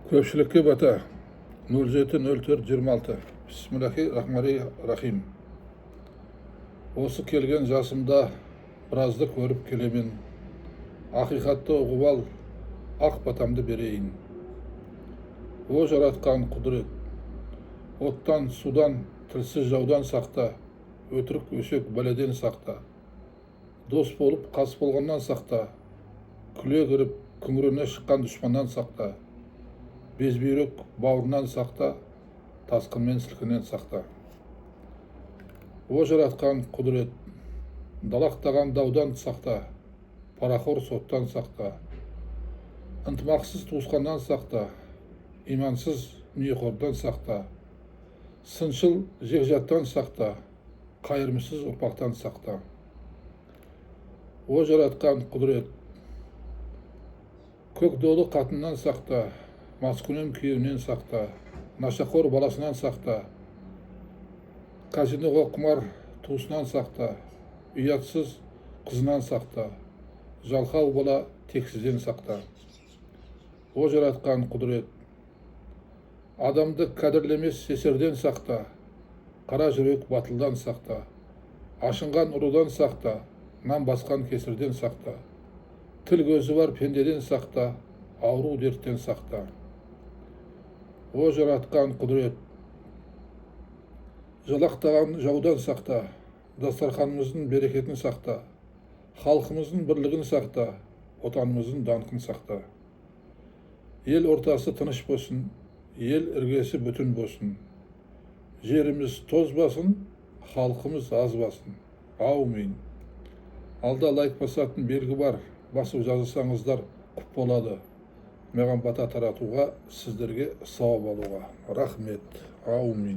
Көпшілікке бата 07.04.26. Бисмиллахи-рахмани-рахим. Осы келген жасымда біразды көріп келемен. Ақиқатты ұғып ал, ақ батамды берейін. О жаратқан құдірет, оттан, судан, тілсіз жаудан сақта, өтірік өсек бәледен сақта. Дос болып қас болғаннан сақта, күле кіріп күңірене шыққан дұшпаннан сақта. Безбүйрек бауырынан сақта, тасқынмен сілкінен сақта. О жаратқан құдірет, далақтаған даудан сақта, парақор соттан сақта. Ынтымақсыз туысқаннан сақта, имансыз ниеқордан сақта. Сыншыл жекжаттан сақта, қайырмысыз ұрпақтан сақта. О жаратқан құдірет, көк долы қатыннан сақта, маскүнем күйеуінен сақта, нашақор баласынан сақта, казиноға құмар туысынан сақта, ұятсыз қызынан сақта, жалқау бала тексізден сақта. О жаратқан құдірет, адамды қадірлемес сесерден сақта, қара жүрек батылдан сақта, ашынған ұрыдан сақта, нан басқан кесірден сақта, тіл көзі бар пендеден сақта, ауру дерттен сақта. О жаратқан құдірет, жалақтаған жаудан сақта, дастарханымыздың берекетін сақта, халқымыздың бірлігін сақта, отанымыздың даңқын сақта. Ел ортасы тыныш болсын, ел іргесі бүтін болсын. Жеріміз тозбасын, халқымыз азбасын. Аумин. Алда лайк басатын белгі бар, басып жазылсаңыздар құп болады. Маған бата таратуға, сіздерге сауап алуға. Рахмет. Аумин.